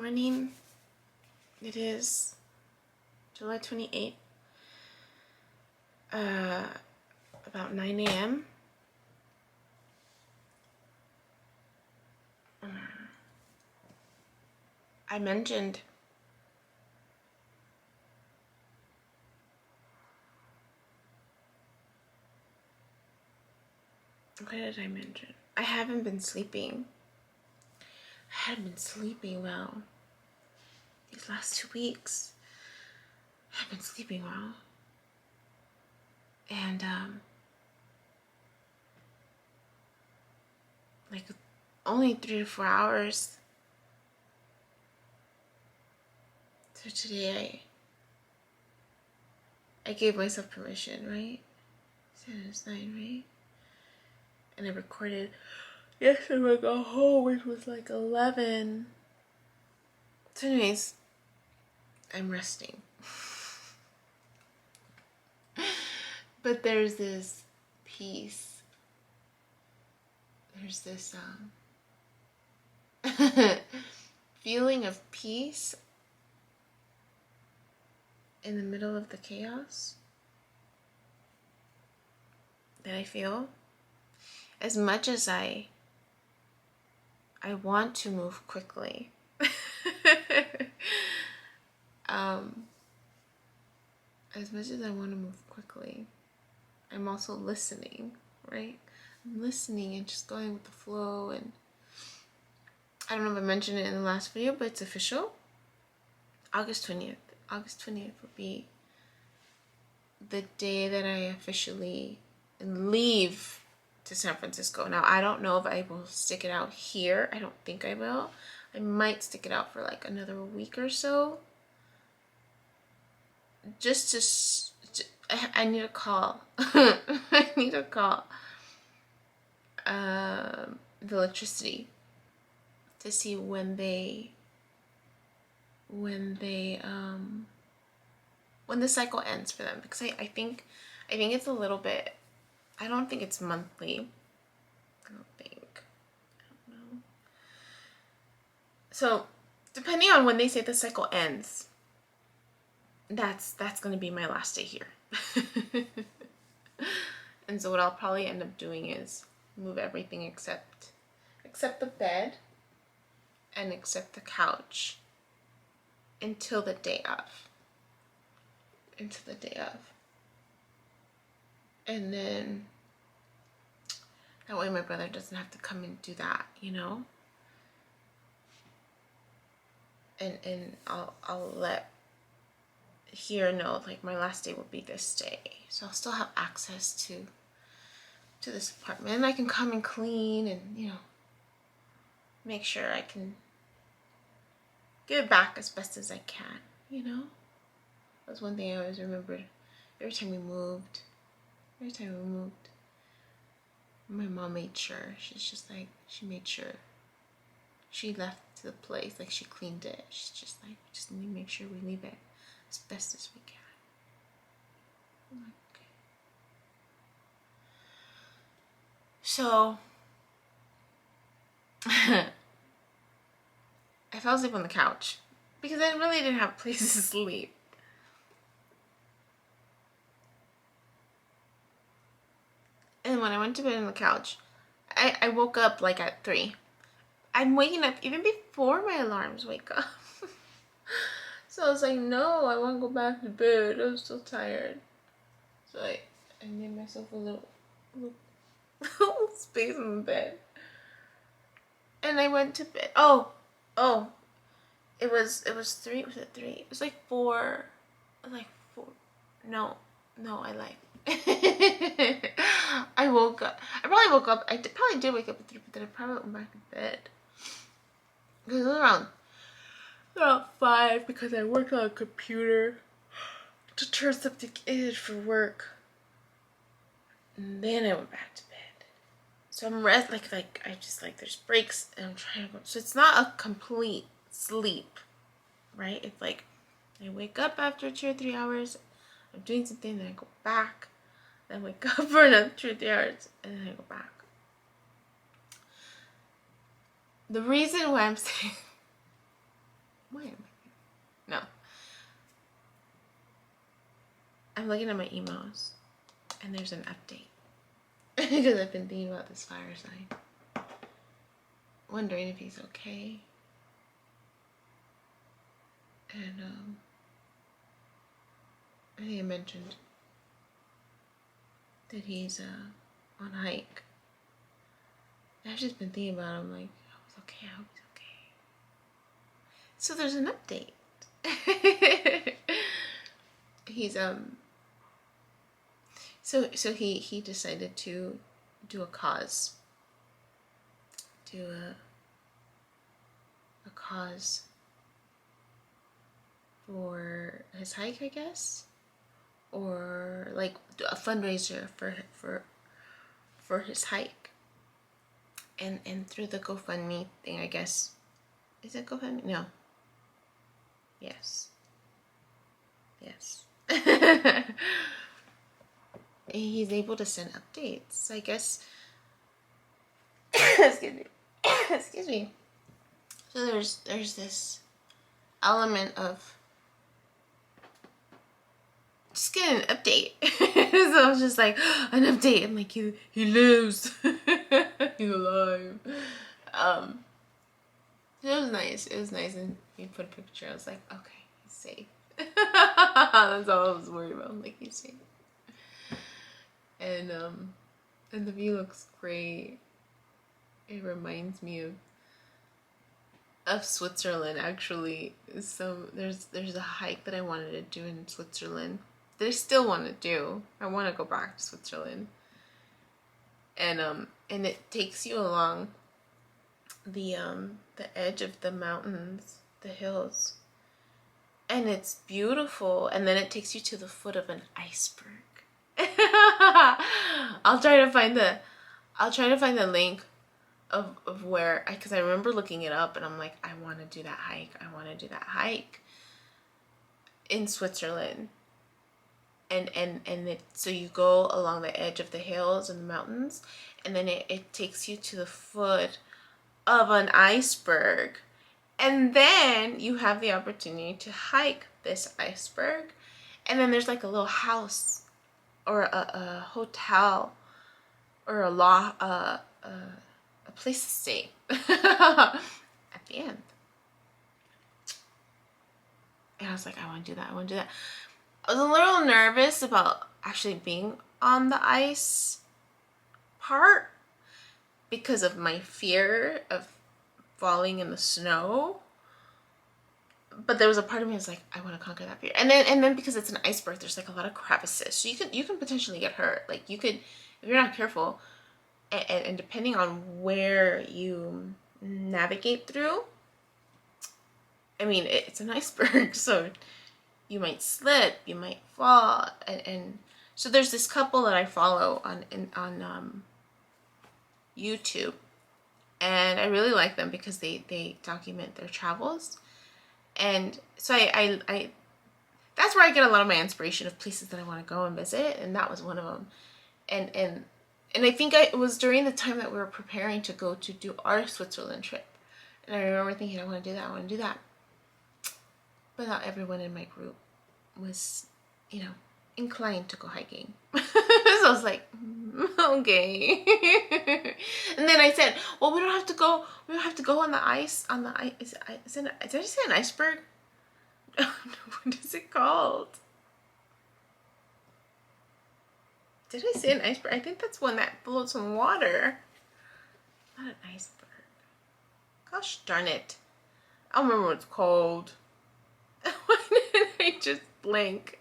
morning. It is July 28th, about 9 a.m. I mentioned what did I mention? I haven't been sleeping. I haven't been sleeping well. These last 2 weeks, I haven't been sleeping well. And, like, only 3 to 4 hours. So today, I gave myself permission, right? Said it was 9, right? And I recorded yesterday when I got home, which was like 11. So anyways, I'm resting. But there's this peace. There's this feeling of peace in the middle of the chaos that I feel. As much as I want to move quickly, as much as I want to move quickly, I'm also listening, right? I'm listening and just going with the flow. And I don't know if I mentioned it in the last video, but it's official. August 20th. August 20th will be the day that I officially leave to San Francisco. Now, I don't know if I will stick it out here. I don't think I will. I might stick it out for like another week or so. Just to, I need a call. I need to call the electricity to see when the cycle ends for them, because I think it's a little bit. I don't think it's monthly. I don't know. So depending on when they say the cycle ends, that's going to be my last day here. And so what I'll probably end up doing is move everything except the bed and except the couch until the day of. And then that way my brother doesn't have to come and do that, you know? And I'll let here know, like, my last day will be this day. So I'll still have access to this apartment. I can come and clean and, you know, make sure I can give back as best as I can, you know? That's one thing I always remembered. Every time we moved, my mom made sure. She's just like, she made sure. She left the place, like she cleaned it. She's just like, we just need to make sure we leave it as best as we can. I'm like, okay. So, I fell asleep on the couch because I really didn't have a place to sleep. And when I went to bed on the couch, I woke up like at 3. I'm waking up even before my alarms wake up. So I was like, no, I want to go back to bed. I'm so tired. So I made myself a little space in the bed. And I went to bed. Oh, it was 3. Was it 3? It was like 4. Like 4. No, I lied. I woke up. I probably woke up. Probably did wake up at 3, but then I probably went back to bed. Because it was around 5, because I worked on a computer to turn something in for work. And then I went back to bed. So I'm like I just like, there's breaks and I'm trying to go. So it's not a complete sleep, right? It's like I wake up after 2 or 3 hours. I'm doing something, then I go back. Then wake up for another 2 or 3 hours, and then I go back. The reason why I'm saying I'm looking at my emails, and there's an update. Because I've been thinking about this fire sign. Wondering if he's okay. And, I think I mentioned that he's, on a hike. And I've just been thinking about him, like, I hope he's okay, I hope he's okay. So there's an update. He's, So he decided to do a cause. Do a cause for his hike, I guess, or like a fundraiser for his hike, and through the GoFundMe thing, I guess. Is it GoFundMe? No. Yes. He's able to send updates, I guess. Excuse me. So there's this element of just get an update. So I was just like, an update. I'm like, he lives. He's alive. It was nice. It was nice, and he put a picture. I was like, okay, he's safe. That's all I was worried about. I'm like, he's safe. And the view looks great. It reminds me of Switzerland, actually. So there's a hike that I wanted to do in Switzerland that I still want to do. I want to go back to Switzerland. And it takes you along the edge of the mountains, the hills. And it's beautiful. And then it takes you to the foot of an iceberg. I'll try to find the link of where, because I remember looking it up, and I'm like, I want to do that hike in Switzerland. And so you go along the edge of the hills and the mountains, and then it takes you to the foot of an iceberg, and then you have the opportunity to hike this iceberg, and then there's like a little house or a hotel or a place to stay at the end. And I was like, I want to do that. I was a little nervous about actually being on the ice part because of my fear of falling in the snow. But there was a part of me that was like, I want to conquer that fear. And then because it's an iceberg, there's like a lot of crevices. So you can potentially get hurt. Like you could, if you're not careful, and depending on where you navigate through, I mean, it's an iceberg, so you might slip, you might fall, and so there's this couple that I follow on YouTube, and I really like them because they document their travels, and so I that's where I get a lot of my inspiration of places that I want to go and visit, and that was one of them, and I think it was during the time that we were preparing to go to do our Switzerland trip, and I remember thinking, I want to do that. But not everyone in my group was, inclined to go hiking. So I was like, okay. And then I said, well, we don't have to go on the ice, did I say an iceberg? What is it called? Did I say an iceberg? I think that's one that floats on water. Not an iceberg. Gosh darn it. I don't remember what it's called. Why did I just blank?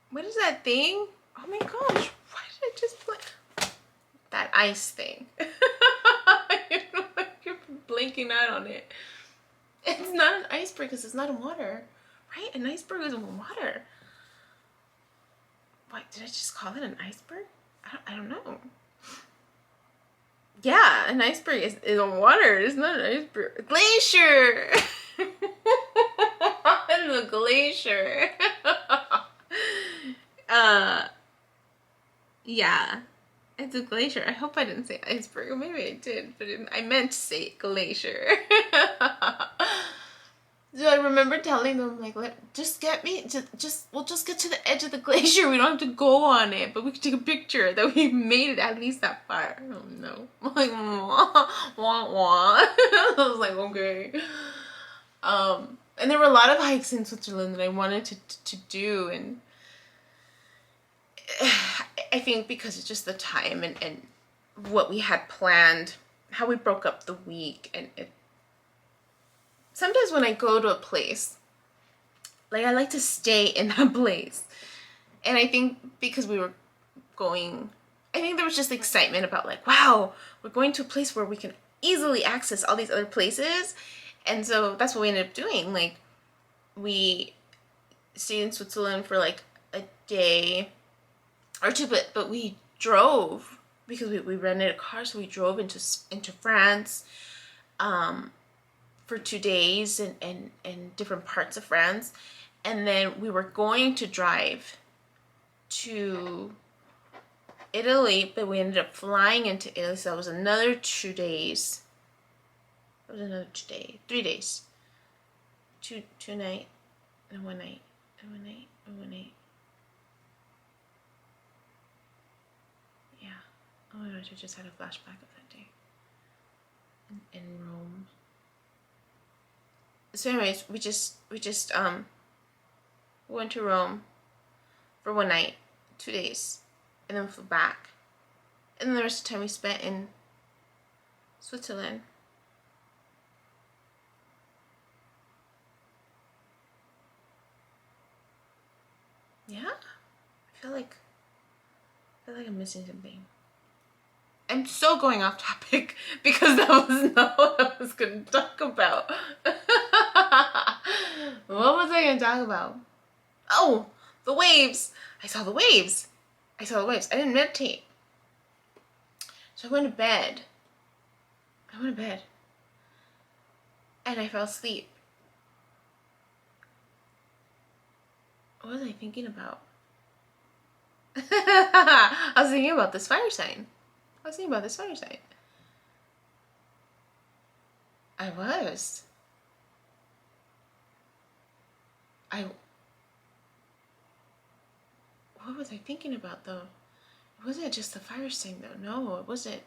What is that thing? Oh my gosh, why did I just blank? That ice thing. You're blanking out on it. It's not an iceberg because it's not in water. Right? An iceberg is in water. What, did I just call it an iceberg? I don't know. Yeah, an iceberg is in water. It's not an iceberg. Glacier! The glacier. Yeah. It's a glacier. I hope I didn't say iceberg. Or maybe I did, but I meant to say glacier. So I remember telling them, like, we'll just get to the edge of the glacier. We don't have to go on it, but we can take a picture that we made it at least that far. Oh no. I'm like, wah, wah. I was like, okay. And there were a lot of hikes in Switzerland that I wanted to do, and I think because it's just the time and what we had planned, how we broke up the week, and sometimes when I go to a place, like, I like to stay in that place. And I think because we were going, I think there was just excitement about, like, wow, we're going to a place where we can easily access all these other places. And so that's what we ended up doing. Like, we stayed in Switzerland for like a day or two, but we drove because we rented a car, so we drove into France for 2 days and different parts of France. And then we were going to drive to Italy, but we ended up flying into Italy, so that was another 2 days. It was another 2 days, 3 days. Two night and 1 night and 1 night and 1 night. Yeah. Oh my gosh, I just had a flashback of that day in Rome. So anyways, we just went to Rome for 1 night, 2 days, and then we flew back. And then the rest of the time we spent in Switzerland. Yeah, I feel like I'm missing something. I'm so going off topic because that was not what I was going to talk about. What was I going to talk about? Oh, the waves. I saw the waves. I didn't meditate. So I went to bed. And I fell asleep. What was I thinking about? I was thinking about this fire sign. I was. What was I thinking about, though? It wasn't just the fire sign, though. No, it wasn't.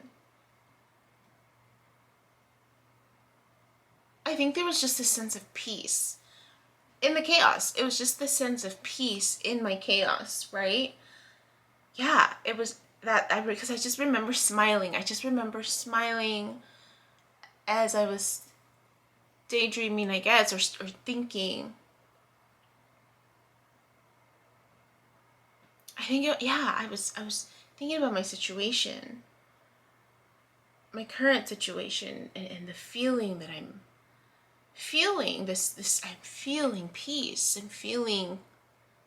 I think there was just a sense of peace in the chaos. It was just the sense of peace in my chaos, right? Yeah, it was that, because I just remember smiling. I just remember smiling as I was daydreaming, I guess, or thinking. I think, I was thinking about my situation, my current situation, and the feeling that I'm feeling. I'm feeling peace and feeling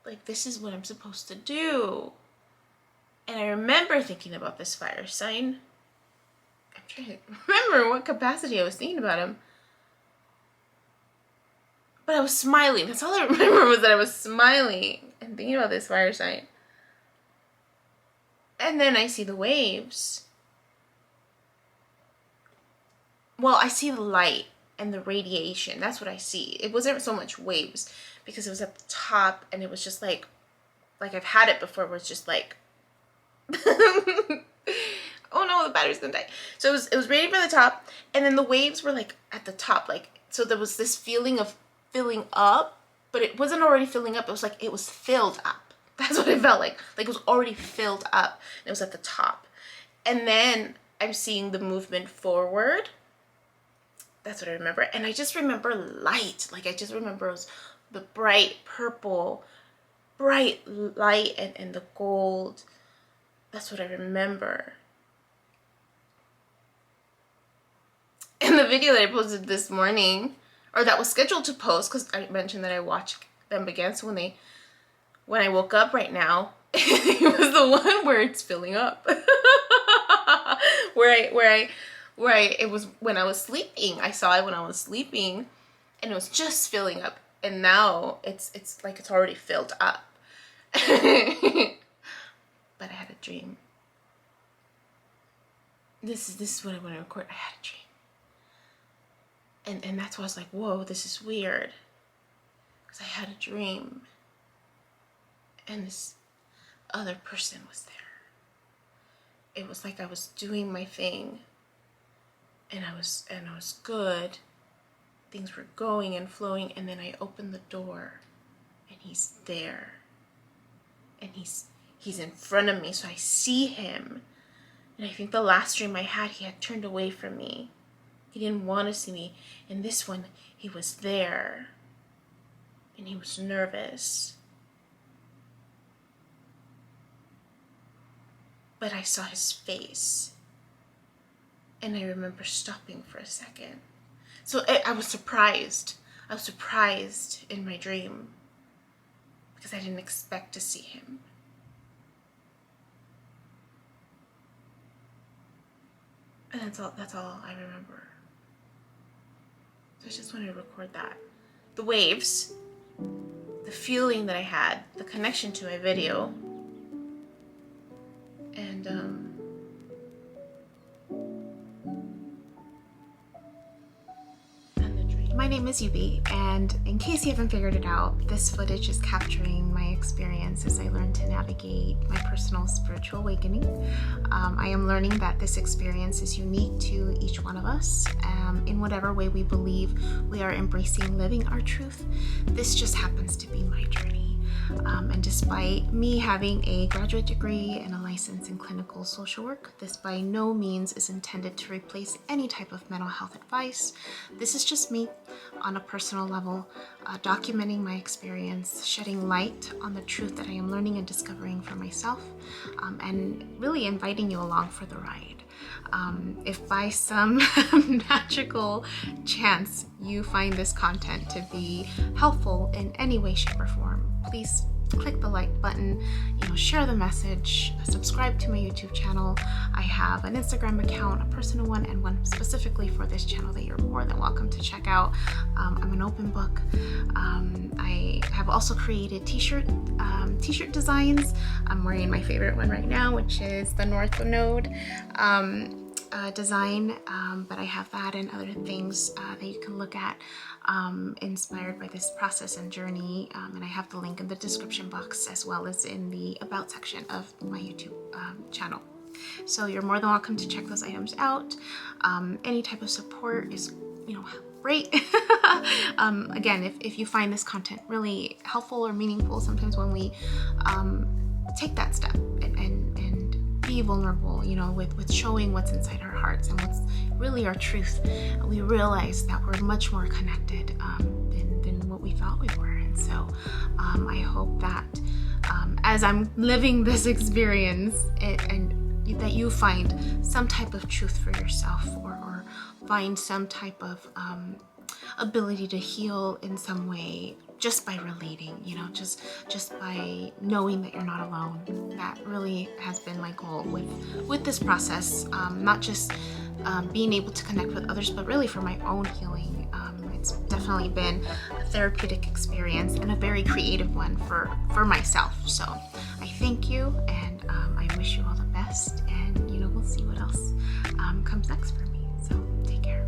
like this is what I'm supposed to do. And I remember thinking about this fire sign. I'm trying to remember what capacity I was thinking about him. But I was smiling. That's all I remember, was that I was smiling and thinking about this fire sign. And then I see the waves. Well, I see the light and the radiation. That's what I see. It wasn't so much waves because it was at the top, and it was just like I've had it before, where it's just like oh no, the battery's gonna die. So it was radiating from the top, and then the waves were like at the top, like, so there was this feeling of filling up, but it wasn't already filling up. It was like it was filled up. That's what it felt like it was already filled up, and it was at the top. And then I'm seeing the movement forward. That's what I remember. And I just remember light. Like, I just remember it was the bright purple, bright light, and the gold. That's what I remember. And the video that I posted this morning, or that was scheduled to post, because I mentioned that I watched them again, so when I woke up right now, it was the one where it's filling up. It was when I was sleeping. I saw it when I was sleeping, and it was just filling up. And now it's like it's already filled up. But I had a dream. This is what I want to record. I had a dream. And that's why I was like, whoa, this is weird. because I had a dream and this other person was there. It was like I was doing my thing and I was good. Things were going and flowing, and then I opened the door and he's there. And he's in front of me, so I see him. And I think the last dream I had, he had turned away from me. He didn't want to see me. And this one, he was there. And he was nervous. But I saw his face. And I remember stopping for a second. So I was surprised. I was surprised in my dream because I didn't expect to see him. And that's all I remember. So I just wanted to record that. The waves, the feeling that I had, the connection to my video, and the dream. My name is Yubi, and in case you haven't figured it out, this footage is capturing my experience as I learn to navigate my personal spiritual awakening. I am learning that this experience is unique to each one of us. In whatever way we believe we are embracing living our truth, this just happens to be my journey. And despite me having a graduate degree and a license in clinical social work, this by no means is intended to replace any type of mental health advice. This is just me on a personal level, documenting my experience, shedding light on the truth that I am learning and discovering for myself, and really inviting you along for the ride. If by some magical chance you find this content to be helpful in any way, shape, or form, please click the like button, share the message, subscribe to my YouTube channel. I have an Instagram account, a personal one, and one specifically for this channel that you're more than welcome to check out. I'm an open book. I have also created t-shirt designs. I'm wearing my favorite one right now, which is the North Node design, but I have that and other things that you can look at inspired by this process and journey, and I have the link in the description box as well as in the about section of my YouTube channel. So you're more than welcome to check those items out. Any type of support is great. Again, if you find this content really helpful or meaningful, sometimes when we take that step and be vulnerable, with showing what's inside our hearts and what's really our truth, we realize that we're much more connected than what we thought we were. And so I hope that as I'm living this experience and that you find some type of truth for yourself, or find some type of ability to heal in some way just by relating, just by knowing that you're not alone. That really has been my goal with this process, not just being able to connect with others, but really for my own healing. It's definitely been a therapeutic experience and a very creative one for myself. So I thank you, and I wish you all the best, and we'll see what else comes next for me. So take care.